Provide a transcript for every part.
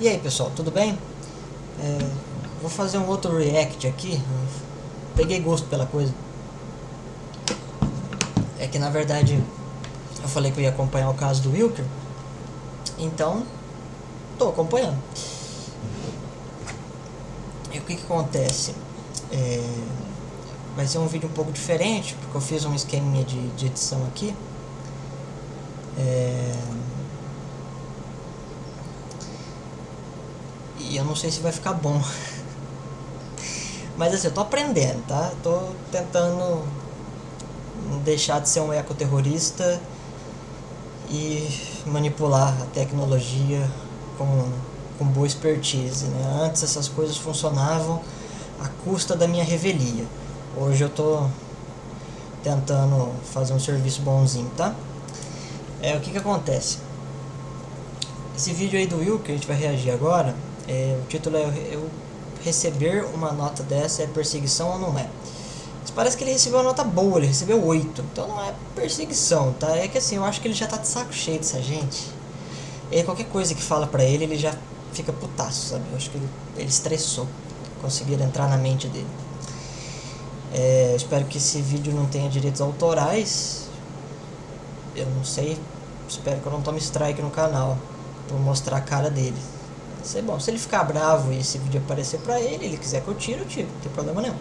E aí pessoal, tudo bem? Vou fazer um outro react aqui. Peguei gosto pela coisa. É que na verdade eu falei que eu ia acompanhar o caso do Wilker, então tô acompanhando. E o que acontece? Vai ser um vídeo um pouco diferente, porque eu fiz um esqueminha de edição aqui. E eu não sei se vai ficar bom. Mas assim, eu tô aprendendo, tá? Tô tentando deixar de ser um ecoterrorista e manipular a tecnologia com boa expertise, né? Antes essas coisas funcionavam à custa da minha revelia. Hoje eu tô tentando fazer um serviço bonzinho, tá? O que acontece? Esse vídeo aí do Will que a gente vai reagir agora, o título é eu receber uma nota dessa é perseguição ou não é? Mas parece que ele recebeu uma nota boa, ele recebeu 8, então não é perseguição, tá? É que assim, eu acho que ele já tá de saco cheio dessa gente. E qualquer coisa que fala pra ele, ele já fica putaço, sabe? Eu acho que ele estressou, conseguiram entrar na mente dele. Espero que esse vídeo não tenha direitos autorais. Eu não sei, espero que eu não tome strike no canal por mostrar a cara dele. Vai ser bom, se ele ficar bravo e esse vídeo aparecer pra ele quiser que eu tire, não tem problema nenhum.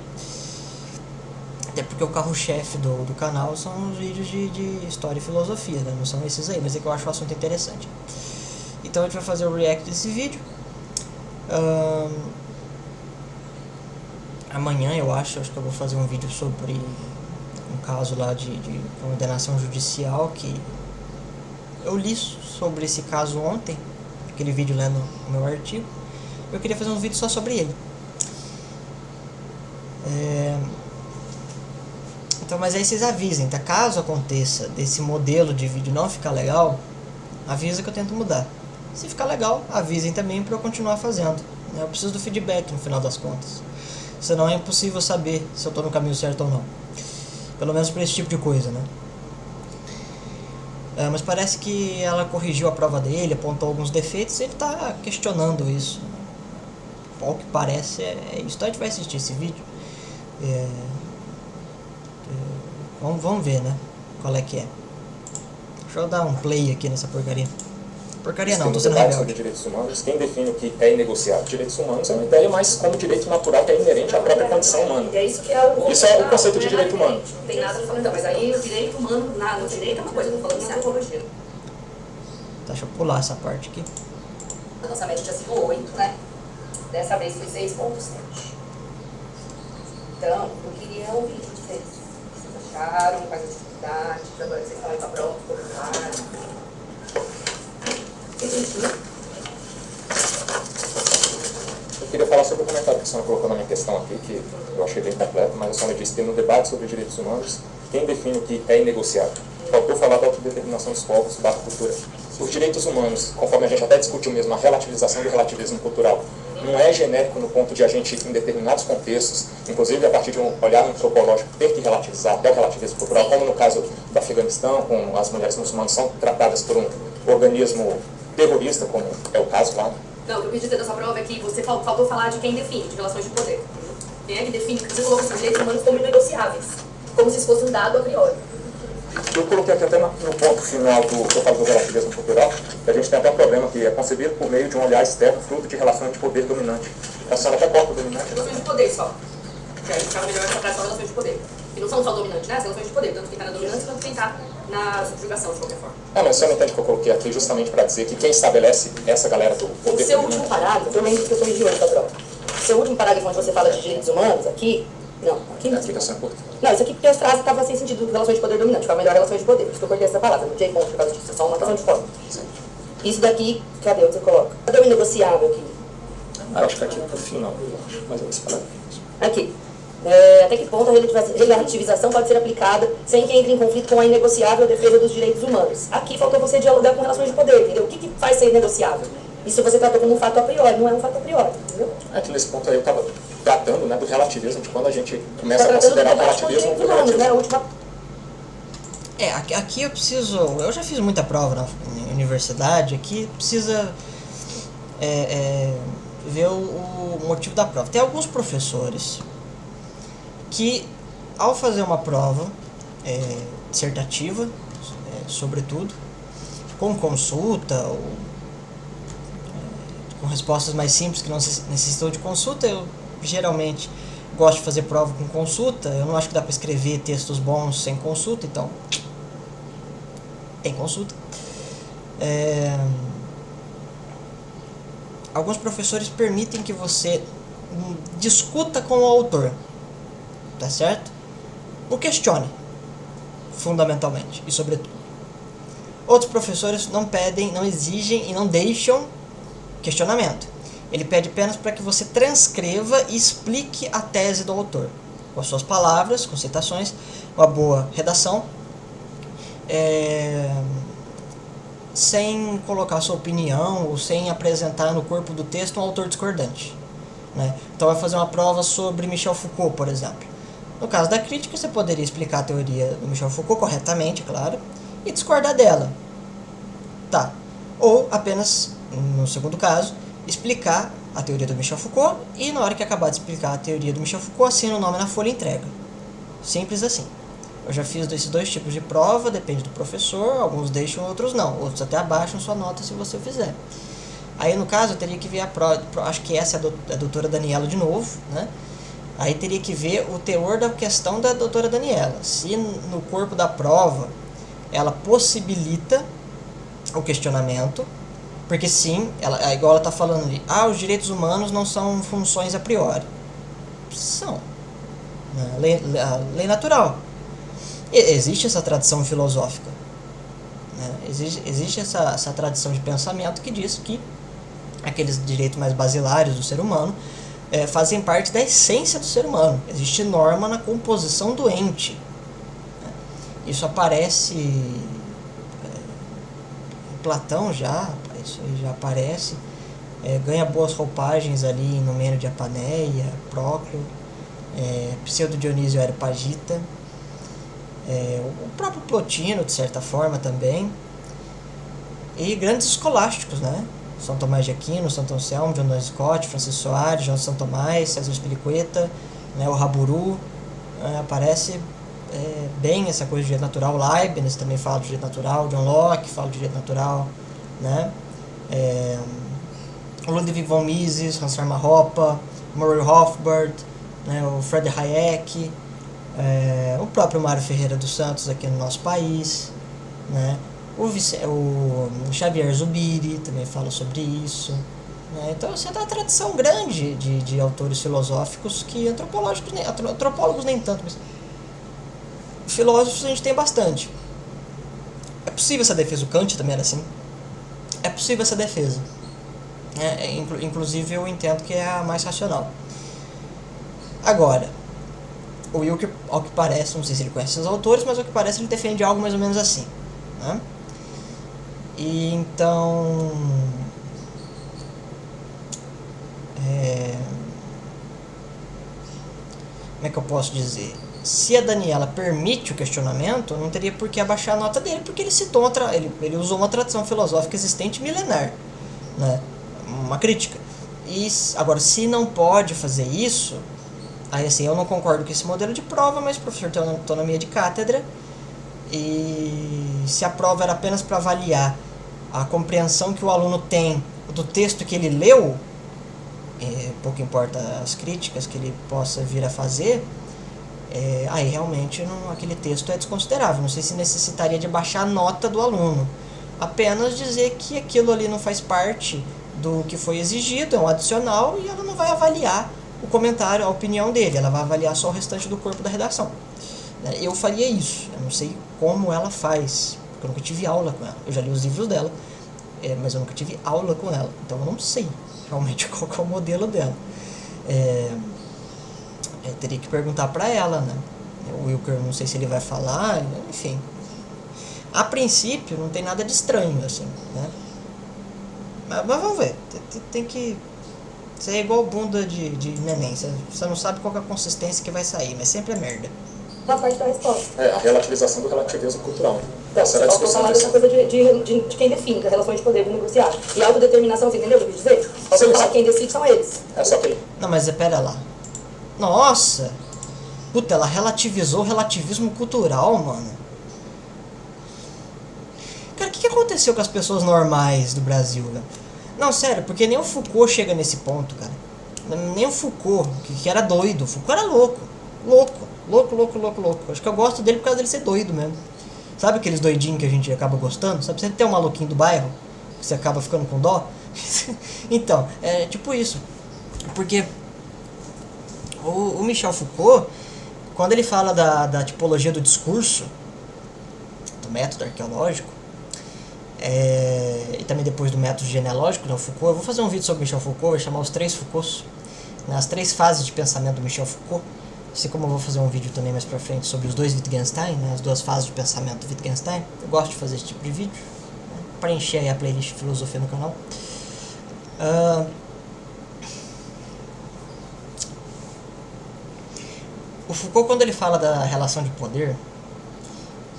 Até porque o carro-chefe do canal são os vídeos de história e filosofia, né? Não são esses aí, mas é que eu acho o assunto interessante. Então a gente vai fazer o react desse vídeo. Amanhã eu acho que eu vou fazer um vídeo sobre um caso lá de condenação judicial, que eu li sobre esse caso ontem, aquele vídeo lendo o meu artigo. Eu queria fazer um vídeo só sobre ele. Então, mas aí vocês avisem, tá? Caso aconteça desse modelo de vídeo não ficar legal, avisa que eu tento mudar. Se ficar legal, avisem também para eu continuar fazendo. Eu preciso do feedback no final das contas. Senão é impossível saber se eu estou no caminho certo ou não. Pelo menos para esse tipo de coisa, né? Mas parece que ela corrigiu a prova dele, apontou alguns defeitos e ele está questionando isso. Ao que parece é isso. Então a gente vai assistir esse vídeo. Vamos ver, né? Qual é que é. Deixa eu dar um play aqui nessa porcaria. Porcaria não, tô sendo rebelde. Sobre direitos humanos, quem define o que é inegociável? Direitos humanos é uma ideia mais como direito natural que é inerente à própria condição humana. É isso que é Isso é o conceito de direito humano. Não tem nada falando, mas aí o direito humano, no direito é uma coisa, eu tô falando em antropologia. Tá, deixa eu pular essa parte aqui. A nossa média tinha sido 8, né? Dessa vez foi 6,7. Então, eu queria ouvir de vocês. Vocês acharam, quais as dificuldades, agora vocês estão aí pra prova, claro. Eu queria falar sobre o comentário que a senhora colocou na minha questão aqui, que eu achei bem completo, mas a senhora disse que no debate sobre direitos humanos, quem define o que é inegociável? Faltou falar da autodeterminação dos povos, da cultura. Os direitos humanos, conforme a gente até discutiu mesmo, a relativização do relativismo cultural, não é genérico no ponto de a gente, em determinados contextos, inclusive a partir de um olhar antropológico, ter que relativizar até o relativismo cultural, como no caso do Afeganistão, com as mulheres muçulmanas são tratadas por um organismo terrorista, como é o caso lá. Não, o que eu quis dizer dessa prova é que você faltou falar de quem define, de relações de poder. Quem é que define? Porque você colocou os direitos humanos como inegociáveis, como se isso fosse um dado a priori. Eu coloquei aqui até no ponto final que eu falo do relativismo cultural, que a gente tem até um problema que é concebido por meio de um olhar externo, fruto de relações de poder dominante. A senhora até corta o dominante. Relações de poder só. Que aí ficava melhor essa frase só relações de poder. E não são só dominantes, né? As relações de poder, tanto quem está na dominância quanto quem está na subjugação, de qualquer forma. Mas você não entende que eu coloquei aqui justamente para dizer que quem estabelece essa galera do poder... O seu último parágrafo, eu lembro que eu corrigi hoje da prova. O seu último parágrafo, onde você fala de direitos humanos, aqui... Não, aqui não. A explicação é curta. Não, isso aqui porque as frases estavam sem sentido, relações de poder dominante, ficava melhor relações de poder. Por isso que eu cortei essa palavra, não tinha ponto por causa disso, é só uma questão de forma. Sim. Isso daqui, cadê onde você coloca? Cadê o inegociável aqui? Acho que aqui no final, mas eu vou separar. Aqui. Até que ponto a relativização pode ser aplicada sem que entre em conflito com a inegociável defesa dos direitos humanos? Aqui faltou você dialogar com relações de poder, entendeu? O que faz ser negociável? Isso você tratou como um fato a priori, não é um fato a priori, entendeu? É que nesse ponto aí eu estava tratando, né, do relativismo, de quando a gente começa a considerar o relativismo do relativismo. Né? A última... Aqui eu preciso... Eu já fiz muita prova na universidade, aqui precisa ver o motivo da prova. Tem alguns professores que, ao fazer uma prova dissertativa, sobretudo, com consulta ou com respostas mais simples que não necessitam de consulta, eu geralmente gosto de fazer prova com consulta. Eu não acho que dá para escrever textos bons sem consulta, então tem consulta. Alguns professores permitem que você discuta com o autor, tá certo? O questione, fundamentalmente e sobretudo. Outros professores não pedem, não exigem e não deixam questionamento. Ele pede apenas para que você transcreva e explique a tese do autor, com as suas palavras, com citações, uma boa redação, sem colocar sua opinião ou sem apresentar no corpo do texto um autor discordante, né? Então vai fazer uma prova sobre Michel Foucault, por exemplo. No caso da crítica, você poderia explicar a teoria do Michel Foucault corretamente, claro, e discordar dela. Tá. Ou apenas, no segundo caso, explicar a teoria do Michel Foucault e na hora que acabar de explicar a teoria do Michel Foucault, assina o nome na folha e entrega. Simples assim. Eu já fiz esses dois tipos de prova, depende do professor, alguns deixam, outros não. Outros até abaixam sua nota se você fizer. Aí no caso eu teria que ver a prova, acho que essa é a doutora Daniela de novo, né? Aí teria que ver o teor da questão da doutora Daniela. Se no corpo da prova ela possibilita o questionamento, porque sim, igual ela está falando ali, os direitos humanos não são funções a priori. São. A lei natural. Existe essa tradição filosófica, né? Existe essa tradição de pensamento que diz que aqueles direitos mais basilares do ser humano fazem parte da essência do ser humano. Existe norma na composição do ente, né? Isso aparece em Platão já, isso já aparece, ganha boas roupagens ali no Meno de Apaneia, Proclo, Pseudo Dionísio Areopagita, o próprio Plotino, de certa forma, também, e grandes escolásticos, né? São Tomás de Aquino, Santo Anselmo, John Donne Scott, Francisco Soares, João de São Tomás, César Espiricueta, né? O Raburu, aparece bem essa coisa de direito natural. Leibniz também fala de direito natural, John Locke fala de direito natural, né? O Ludwig von Mises, Hans Hermann Hoppe, Murray Rothbard, né? O Friedrich Hayek, o próprio Mário Ferreira dos Santos aqui no nosso país, né? O Xavier Zubiri também fala sobre isso, né? Então você dá uma tradição grande de autores filosóficos que antropólogos nem tanto, mas filósofos a gente tem bastante. É possível essa defesa, o Kant também era assim. É possível essa defesa, inclusive eu entendo que é a mais racional. Agora, o Wilker, ao que parece, não sei se ele conhece os autores, mas ao que parece ele defende algo mais ou menos assim, né? E então, como é que eu posso dizer? Se a Daniela permite o questionamento, não teria por que abaixar a nota dele, porque ele citou ele usou uma tradição filosófica existente milenar, né? Uma crítica. E agora, se não pode fazer isso, aí assim, eu não concordo com esse modelo de prova, mas o professor tem autonomia de cátedra, e se a prova era apenas para avaliar a compreensão que o aluno tem do texto que ele leu, pouco importa as críticas que ele possa vir a fazer, aí realmente aquele texto é desconsiderável. Não sei se necessitaria de baixar a nota do aluno, apenas dizer que aquilo ali não faz parte do que foi exigido, é um adicional, e ela não vai avaliar o comentário, a opinião dele, ela vai avaliar só o restante do corpo da redação. Eu faria isso, eu não sei como ela faz, porque eu nunca tive aula com ela. Eu já li os livros dela, mas eu nunca tive aula com ela, então eu não sei realmente qual é o modelo dela. Teria que perguntar pra ela, né? O Wilker, não sei se ele vai falar, enfim. A princípio, não tem nada de estranho, assim, né? Mas vamos ver, tem que... Isso é igual bunda de neném, você não sabe qual é a consistência que vai sair, mas sempre é merda. Uma parte da resposta. A relativização do relativismo cultural. Então, será a Faltou discussão falar desse... dessa coisa de quem define, das relações de poder do negociado. E autodeterminação, você entendeu o que eu quis dizer? Faltou Sim, falar sim. quem decide são eles. É só que... Não, mas pera lá. Nossa! Puta, ela relativizou o relativismo cultural, mano. Cara, o que aconteceu com as pessoas normais do Brasil, velho? Não, sério, porque nem o Foucault chega nesse ponto, cara. Nem o Foucault, que era doido. O Foucault era louco. Louco. Acho que eu gosto dele por causa dele ser doido mesmo. Sabe aqueles doidinhos que a gente acaba gostando? Sabe, você tem um maluquinho do bairro, que você acaba ficando com dó? Então, é tipo isso. Porque o Michel Foucault, quando ele fala da tipologia do discurso, do método arqueológico, e também depois do método genealógico, né, o Foucault, eu vou fazer um vídeo sobre Michel Foucault, vou chamar os 3 Foucaults, né, as 3 fases de pensamento do Michel Foucault, assim como eu vou fazer um vídeo também mais pra frente sobre os 2 Wittgenstein, né, as 2 fases de pensamento do Wittgenstein. Eu gosto de fazer esse tipo de vídeo, né, para encher aí a playlist de filosofia no canal. O Foucault, quando ele fala da relação de poder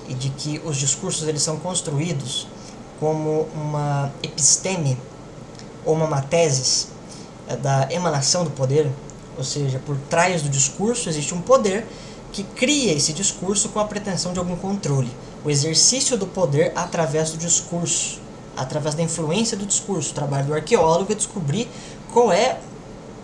e de que os discursos eles são construídos como uma episteme ou uma matesis da emanação do poder, ou seja, por trás do discurso existe um poder que cria esse discurso com a pretensão de algum controle. O exercício do poder através do discurso, através da influência do discurso. O trabalho do arqueólogo é descobrir qual é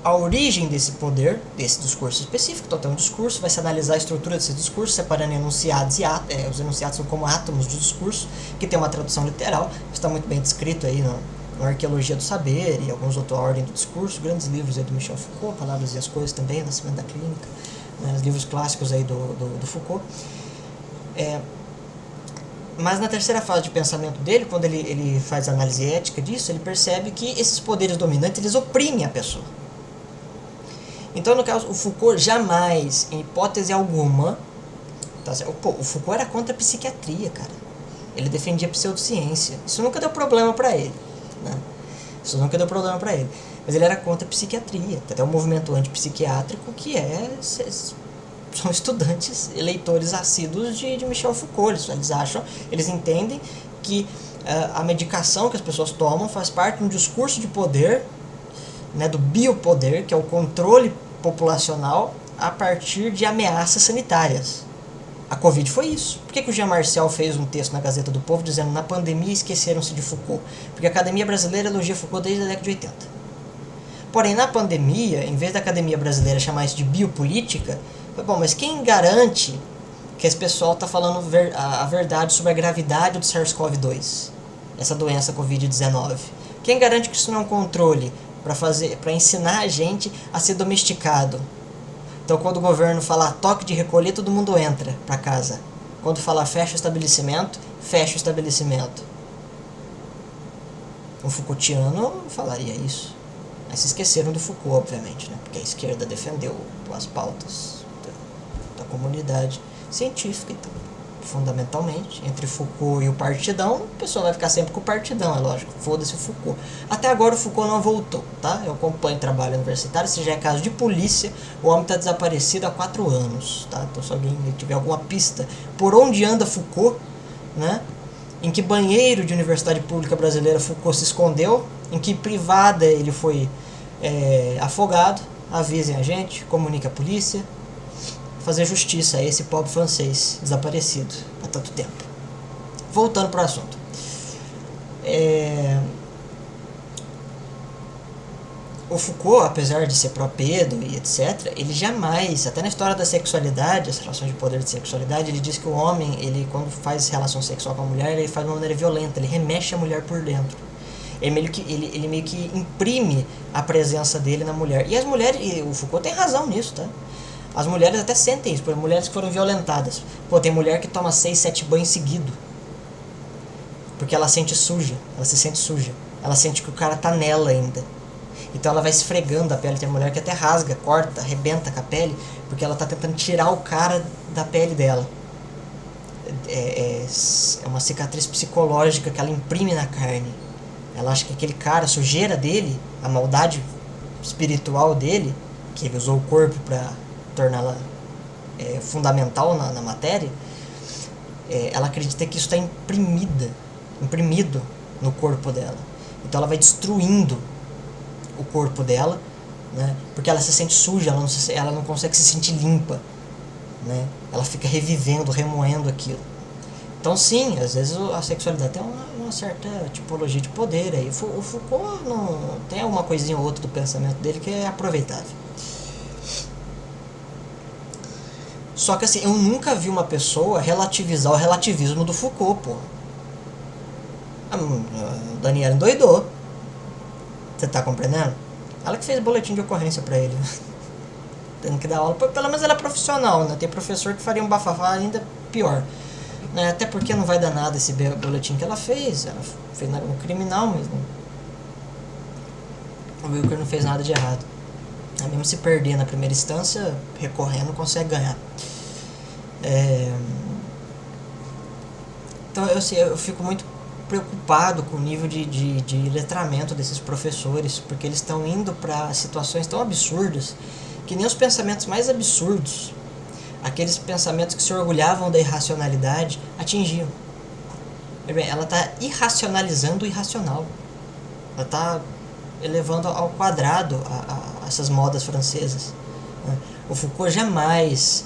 a origem desse poder, desse discurso específico. Então tem um discurso, vai se analisar a estrutura desse discurso, separando enunciados e átomos. Os enunciados são como átomos de discurso, que tem uma tradução literal, está muito bem descrito aí na Arqueologia do Saber e alguns outros, A Ordem do Discurso, grandes livros aí do Michel Foucault, Palavras e as Coisas também, Nascimento da Clínica, né, os livros clássicos aí do Foucault. Mas na terceira fase de pensamento dele, quando ele faz a análise ética disso, ele percebe que esses poderes dominantes, eles oprimem a pessoa. Então, no caso, o Foucault jamais, em hipótese alguma, tá certo? O Foucault era contra a psiquiatria, cara. Ele defendia a pseudociência. Isso nunca deu problema pra ele, né? Isso nunca deu problema pra ele. Mas ele era contra a psiquiatria. Tem até um movimento antipsiquiátrico que são estudantes, eleitores assíduos de Michel Foucault. Eles entendem que a medicação que as pessoas tomam faz parte de um discurso de poder, né, do biopoder, que é o controle populacional a partir de ameaças sanitárias. A Covid foi isso. Por que o Jean Marcel fez um texto na Gazeta do Povo dizendo: na pandemia esqueceram-se de Foucault? Porque a Academia Brasileira elogia Foucault desde a década de 80. Porém, na pandemia, em vez da Academia Brasileira chamar isso de biopolítica, foi bom, mas quem garante que esse pessoal está falando a verdade sobre a gravidade do SARS-CoV-2, essa doença Covid-19? Quem garante que isso não é um controle para ensinar a gente a ser domesticado? Então, quando o governo falar toque de recolher, todo mundo entra para casa. Quando falar fecha o estabelecimento, fecha o estabelecimento. Um Foucaultiano falaria isso. Mas se esqueceram do Foucault, obviamente, né? Porque a esquerda defendeu as pautas da comunidade científica. Então, fundamentalmente, entre Foucault e o Partidão, o pessoal vai ficar sempre com o Partidão, é lógico, foda-se o Foucault. Até agora o Foucault não voltou, tá? Eu acompanho o trabalho universitário, se já é caso de polícia, o homem está desaparecido há 4 anos, tá? Então se alguém tiver alguma pista por onde anda Foucault, né? Em que banheiro de universidade pública brasileira Foucault se escondeu, em que privada ele foi afogado, avisem a gente, comunique a polícia, fazer justiça a esse pobre francês desaparecido há tanto tempo. Voltando para o assunto. O Foucault, apesar de ser pró-pedo e etc., ele jamais, até na história da sexualidade, as relações de poder de sexualidade, ele diz que o homem, ele quando faz relação sexual com a mulher, ele faz de uma maneira violenta, ele remexe a mulher por dentro. Ele meio que imprime a presença dele na mulher. E as mulheres, e o Foucault tem razão nisso, tá? As mulheres até sentem isso, por exemplo, mulheres que foram violentadas. Pô, tem mulher que toma 6, 7 banhos seguidos. Porque ela sente suja, ela se sente suja. Ela sente que o cara tá nela ainda. Então ela vai esfregando a pele. Tem mulher que até rasga, corta, arrebenta com a pele, porque ela tá tentando tirar o cara da pele dela. É uma cicatriz psicológica que ela imprime na carne. Ela acha que aquele cara, a sujeira dele, a maldade espiritual dele, que ele usou o corpo para torná-la fundamental na matéria, ela acredita que isso está imprimido no corpo dela. Então ela vai destruindo o corpo dela, né? Porque ela se sente suja, ela não consegue se sentir limpa, né? Ela fica revivendo, remoendo aquilo. Então sim, às vezes a sexualidade tem uma certa tipologia de poder aí. O Foucault não tem alguma coisinha ou outra do pensamento dele que é aproveitável. Só que assim, eu nunca vi uma pessoa relativizar o relativismo do Foucault, pô. A Daniela endoidou. Você tá compreendendo? Ela que fez boletim de ocorrência pra ele. Tendo que dar aula. Pelo menos ela é profissional, né? Tem professor que faria um bafafá ainda pior. Né? Até porque não vai dar nada esse boletim que ela fez. Ela fez um criminal, mas o Wilker não fez nada de errado. Mesmo se perder na primeira instância, recorrendo, consegue ganhar. Então eu fico muito preocupado com o nível de letramento desses professores, porque eles estão indo para situações tão absurdas que nem os pensamentos mais absurdos, aqueles pensamentos que se orgulhavam da irracionalidade, atingiam. Ela está irracionalizando o irracional. Ela está elevando ao quadrado essas modas francesas. O Foucault jamais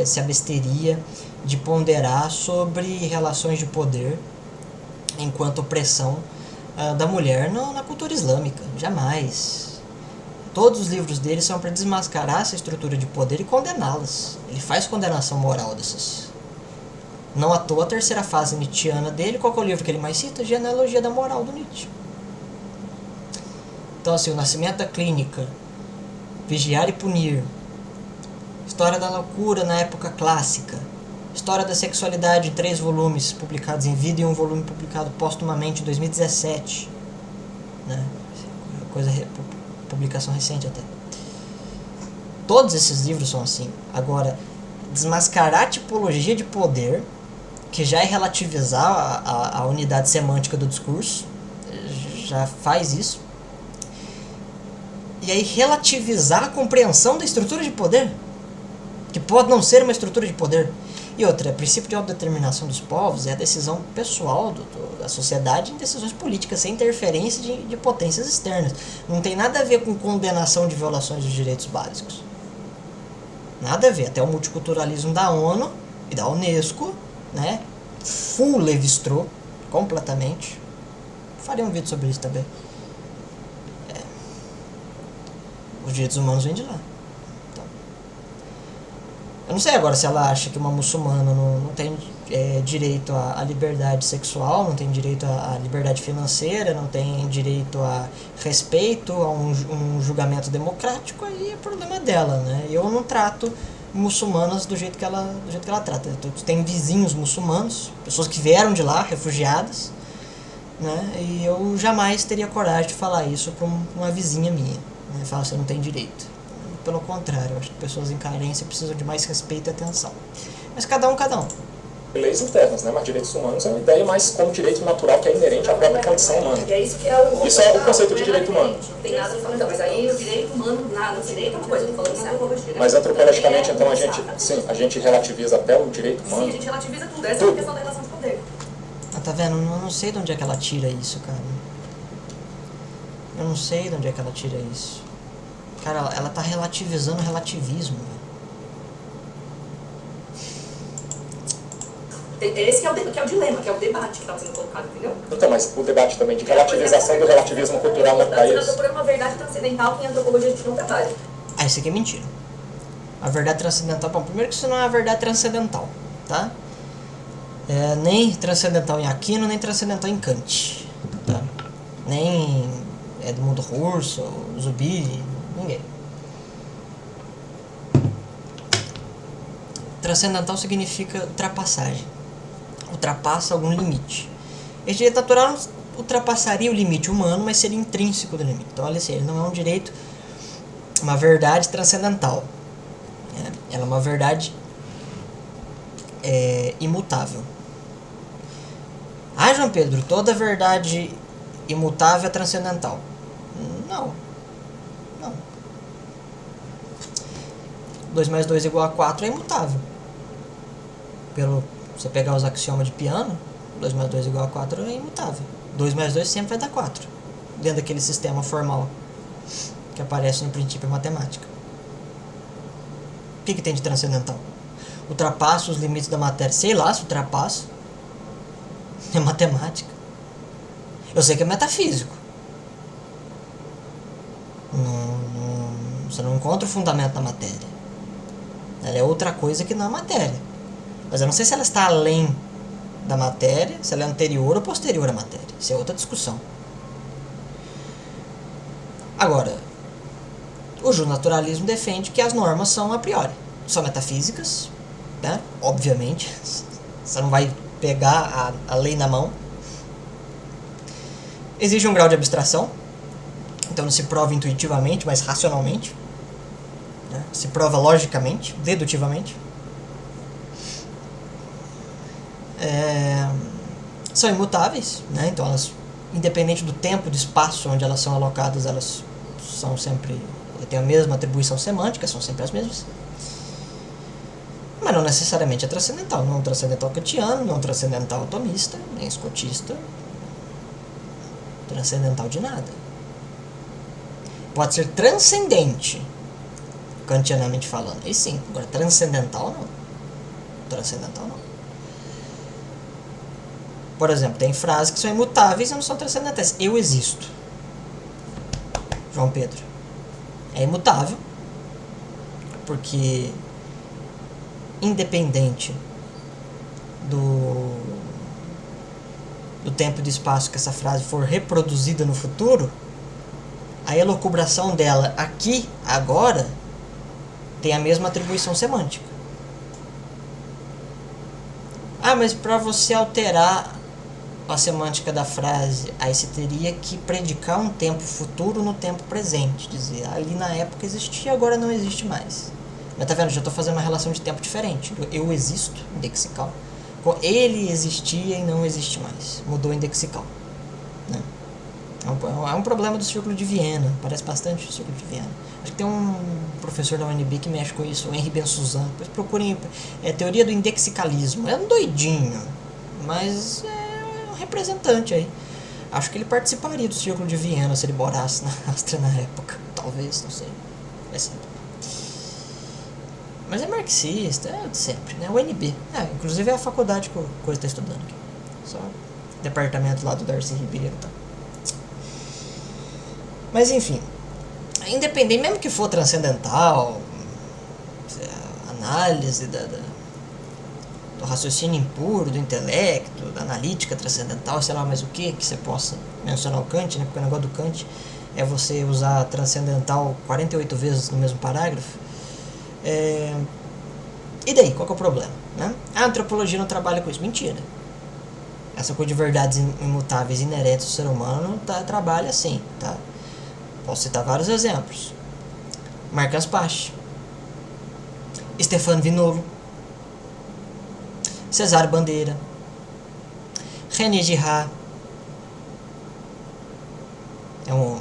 se absteria de ponderar sobre relações de poder enquanto opressão da mulher na cultura islâmica. Jamais. Todos os livros dele são para desmascarar essa estrutura de poder e condená-las. Ele faz condenação moral dessas. Não à toa a terceira fase nietzschiana dele, qual que é o livro que ele mais cita? Genealogia da Moral, do Nietzsche. Então assim, o Nascimento da Clínica, Vigiar e Punir, História da Loucura na Época Clássica, História da Sexualidade em 3 volumes publicados em vida e um volume publicado póstumamente em 2017, né? Publicação recente até. Todos esses livros são assim. Agora, desmascarar a tipologia de poder, que já é relativizar a unidade semântica do discurso, já faz isso. E aí relativizar a compreensão da estrutura de poder, que pode não ser uma estrutura de poder. E outra, o princípio de autodeterminação dos povos é a decisão pessoal da sociedade em decisões políticas, sem interferência de potências externas. Não tem nada a ver com condenação de violações dos direitos básicos. Nada a ver. Até o multiculturalismo da ONU e da Unesco, né? Full Lévi-Strauss, completamente. Farei um vídeo sobre isso também. Os direitos humanos vêm de lá. Então, eu não sei agora se ela acha que uma muçulmana não tem direito à liberdade sexual, não tem direito à liberdade financeira, não tem direito a respeito, a um julgamento democrático, aí é problema dela, né? Eu não trato muçulmanas do jeito que ela trata. Tem vizinhos muçulmanos, pessoas que vieram de lá, refugiadas, né? E eu jamais teria coragem de falar isso para uma vizinha minha. Fala, você não tem direito. Pelo contrário, eu acho que pessoas em carência precisam de mais respeito e atenção. Mas cada um. Leis internas, né? Mas direitos humanos é uma ideia mais como direito natural que é inerente à própria condição humana. E é isso que é Isso é o conceito de direito humano. Não tem nada a falar. Então, mas aí o direito humano, nada, o direito é uma coisa, eu tô falando isso é antropologia. Mas antropologicamente, então, a gente relativiza até o direito humano. Sim, a gente relativiza tudo. Essa é a questão da relação de poder. Tá vendo? Eu não sei de onde é que ela tira isso, cara. Eu não sei de onde é que ela tira isso. Cara, ela tá relativizando o relativismo. Esse que é o dilema, que é o debate que está sendo colocado, entendeu? Então, mas o debate também de relativização do relativismo cultural não está isso. Por uma verdade transcendental que em antropologia a gente não trabalha. Isso aqui é mentira. A verdade transcendental, bom, primeiro que isso não é a verdade transcendental, tá? Nem transcendental em Aquino, nem transcendental em Kant, tá? Nem Edmundo Husserl, Zubiri, ninguém. Transcendental significa ultrapassagem. Ultrapassa algum limite. Esse direito natural não ultrapassaria o limite humano, mas seria intrínseco do limite. Então, olha assim, ele não é um direito, uma verdade transcendental. Ela é uma verdade imutável. João Pedro, toda verdade imutável é transcendental. Não. 2 mais 2 igual a 4 é imutável. Pelo Você pegar os axiomas de piano, 2 mais 2 igual a 4 é imutável. 2 mais 2 sempre vai dar 4. Dentro daquele sistema formal que aparece no princípio matemática. O que tem de transcendental? Ultrapassa os limites da matéria. Sei lá se ultrapassa. É matemática. Eu sei que é metafísico. Você não encontra o fundamento da matéria. Ela é outra coisa que não é matéria. Mas eu não sei se ela está além da matéria, se ela é anterior ou posterior à matéria. Isso é outra discussão. Agora, o justnaturalismo defende que as normas são a priori. São metafísicas, né? Obviamente. Você não vai pegar a lei na mão. Existe um grau de abstração. Então não se prova intuitivamente, mas racionalmente. Né? Se prova logicamente, dedutivamente. São imutáveis, né? Então elas, independente do tempo e do espaço onde elas são alocadas, elas são sempre, têm a mesma atribuição semântica, são sempre as mesmas. Mas não necessariamente é transcendental. Não é um transcendental kantiano, não é um transcendental atomista, nem escotista. Transcendental de nada. Pode ser transcendente, kantianamente falando. E sim, agora transcendental não. Transcendental não. Por exemplo, tem frases que são imutáveis e não são transcendentais. Eu existo. João Pedro. É imutável, porque independente do tempo e do espaço que essa frase for reproduzida no futuro, a elucubração dela aqui, agora, tem a mesma atribuição semântica. Ah, mas para você alterar a semântica da frase, aí você teria que predicar um tempo futuro no tempo presente. Dizer, ali na época existia, agora não existe mais. Mas tá vendo, já estou fazendo uma relação de tempo diferente. Eu existo, indexical. Ele existia e não existe mais. Mudou indexical. Né? É um problema do Círculo de Viena. Parece bastante o Círculo de Viena. Acho que tem um professor da UNB que mexe com isso, o Henri Bensoussan. Depois procurem. Teoria do indexicalismo. É um doidinho, mas é um representante aí. Acho que ele participaria do Círculo de Viena se ele morasse na Áustria na época. Talvez, não sei. Vai ser. Mas é marxista, é de sempre, né? O UNB. Inclusive é a faculdade que o Coisa está estudando aqui. Só departamento lá do Darcy Ribeiro, tá? Mas enfim, independente, mesmo que for transcendental, análise do raciocínio impuro, do intelecto, da analítica transcendental, sei lá mais o que você possa mencionar o Kant, né? Porque o negócio do Kant é você usar transcendental 48 vezes no mesmo parágrafo. E daí, qual que é o problema? Né? A antropologia não trabalha com isso. Mentira. Essa coisa de verdades imutáveis inerentes ao ser humano trabalha assim, tá? Posso citar vários exemplos. Marc Anspach, Stefano Vinolo, Cesare Bandeira, René Girard.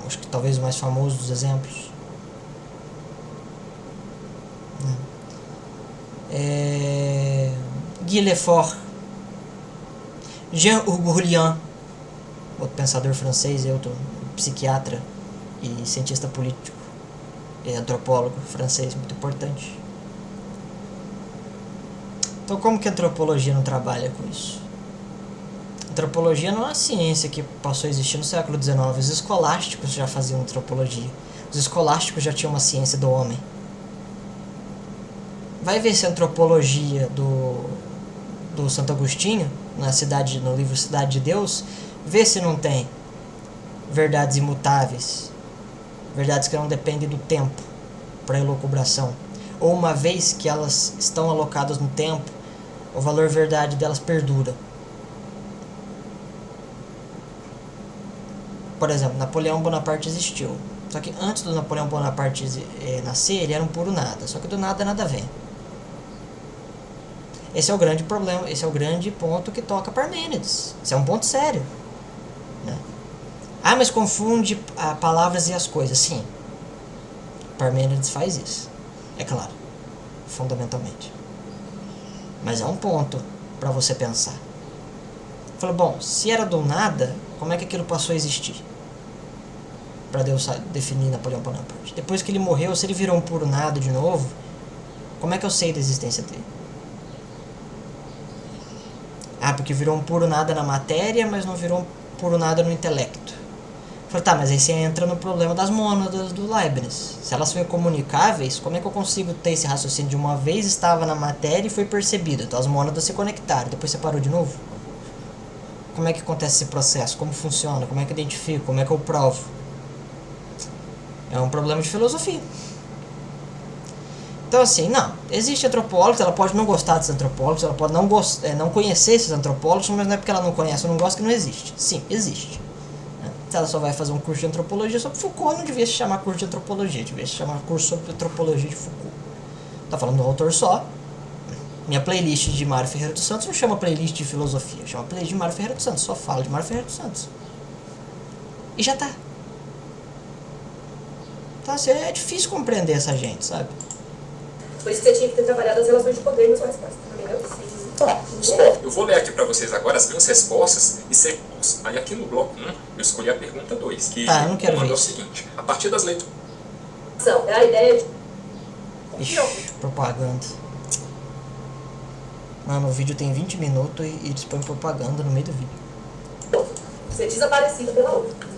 Acho que talvez o mais famoso dos exemplos. Guy Lefort, Jean-Hugues Julian, outro pensador francês, outro psiquiatra e cientista político e antropólogo francês muito importante. Então, como que a antropologia não trabalha com isso? A antropologia não é uma ciência que passou a existir no século XIX. Os escolásticos já faziam antropologia. Os escolásticos já tinham uma ciência do homem. Vai ver se a antropologia do Santo Agostinho, no livro Cidade de Deus, vê se não tem verdades imutáveis, verdades que não dependem do tempo para elucubração, ou uma vez que elas estão alocadas no tempo, o valor verdade delas perdura. Por exemplo, Napoleão Bonaparte existiu, só que antes do Napoleão Bonaparte nascer, ele era um puro nada, só que do nada nada vem. Esse é o grande problema, esse é o grande ponto que toca Parmênides. Esse é um ponto sério, né? Mas confunde palavras e as coisas. Sim, Parmênides faz isso, é claro, fundamentalmente. Mas é um ponto para você pensar. Falou, bom, se era do nada, como é que aquilo passou a existir? Para Deus definir Napoleão Bonaparte. Depois que ele morreu, se ele virou um puro nada de novo, como é que eu sei da existência dele? Ah, porque virou um puro nada na matéria, mas não virou um puro nada no intelecto. Falei, tá, mas aí você entra no problema das mônadas do Leibniz. Se elas são incomunicáveis, como é que eu consigo ter esse raciocínio de uma vez estava na matéria e foi percebido? Então as mônadas se conectaram, depois você parou de novo? Como é que acontece esse processo? Como funciona? Como é que eu identifico? Como é que eu provo? É um problema de filosofia. Então assim, não, existe antropólogos, ela pode não gostar desses antropólogos, ela pode não conhecer esses antropólogos, mas não é porque ela não conhece ou não gosta que não existe. Sim, existe. Se ela só vai fazer um curso de antropologia sobre Foucault, não devia se chamar curso de antropologia, devia se chamar curso sobre antropologia de Foucault. Tá falando do autor só. Minha playlist de Mário Ferreira dos Santos não chama playlist de filosofia, chama playlist de Mário Ferreira dos Santos, só fala de Mário Ferreira dos Santos. E já tá. Então assim, é difícil compreender essa gente, sabe? Por isso que você tinha que ter trabalhado as relações de poder na sua resposta, entendeu? Tá, ó, eu vou ler aqui para vocês agora as minhas respostas e seguimos. Aí aqui no bloco 1, eu escolhi a pergunta 2, que eu não quero ver o isso. seguinte: a partir das leituras. É a ideia de... Ixi, propaganda. Mano, o vídeo tem 20 minutos e eles põem propaganda no meio do vídeo. ser desaparecida pela outra.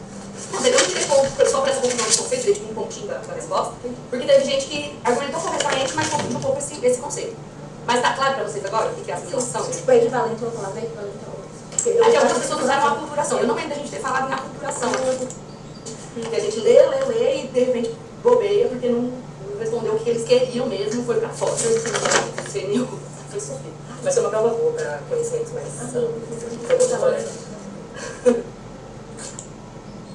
Mas eu não tirei ponto só para essa confusão de conceito, tirei tipo um pontinho da resposta, porque teve gente que argumentou corretamente, mas confundiu um pouco esse conceito. Mas tá claro para vocês agora o que é a assimilação? Tipo, é equivalente, uma palavra é equivalente a outra. Aqui algumas pessoas usaram a aculturação. Eu não lembro da gente ter falado em aculturação. Porque a gente lê e de repente bobeia, porque não respondeu o que eles queriam mesmo, foi pra fora. Sem nenhum. Vai ser uma prova boa para conhecimentos mais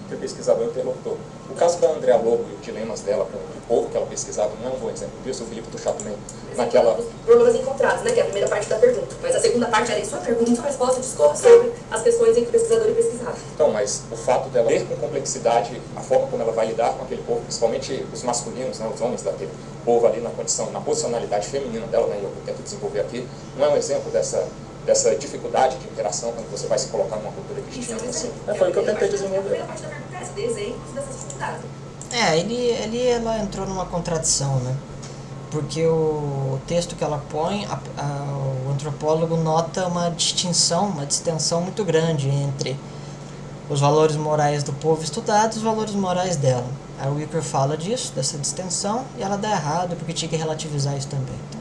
Que o pesquisador interlocutor. O caso da Andrea Lobo e os dilemas dela com o povo que ela pesquisava não é um bom exemplo disso. Eu vi puxar também naquela... Problemas encontrados, né? Que é a primeira parte da pergunta. Mas a segunda parte era em sua pergunta e sua resposta discorre sobre as questões entre pesquisador e pesquisado. Então, mas o fato dela ler com complexidade a forma como ela vai lidar com aquele povo, principalmente os masculinos, né, os homens daquele povo ali na condição, na posicionalidade feminina dela, né, e eu tento desenvolver aqui, não é um exemplo dessa dificuldade de interação quando você vai se colocar numa cultura distinta, assim. Foi o que eu tentei desenvolver. A primeira parte da pergunta é essa, de exemplos dessas dificuldades. Ela entrou numa contradição, né? Porque o texto que ela põe, o antropólogo nota uma distinção, uma distensão muito grande entre os valores morais do povo estudado e os valores morais dela. A Wicker fala disso, dessa distensão, e ela dá errado porque tinha que relativizar isso também. Então,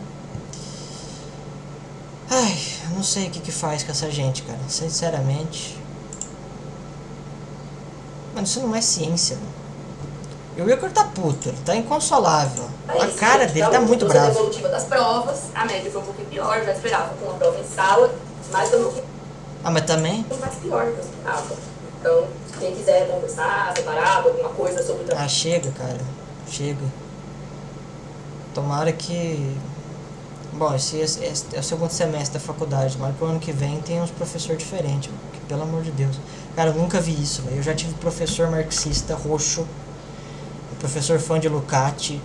eu não sei o que faz com essa gente, cara. Sinceramente. Mano, isso não é ciência, mano. E o Wilker tá puto, ele tá inconsolável. A cara dele tá muito brava. A evolutiva das provas, a média foi um pouquinho pior, já esperava com uma prova em sala, mas foi um pouquinho mas também... mais pior que eu esperava. Então, quem quiser conversar, separado, alguma coisa sobre o trabalho. Chega, cara. Chega. Tomara que... Bom, esse é o segundo semestre da faculdade, mas pro ano que vem tem uns professores diferentes, que, pelo amor de Deus. Cara, eu nunca vi isso, velho. Eu já tive professor marxista roxo, professor fã de Lukács,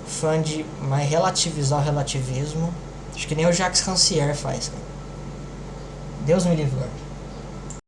fã de mais relativizar o relativismo. Acho que nem o Jacques Rancière faz, cara. Deus me livre.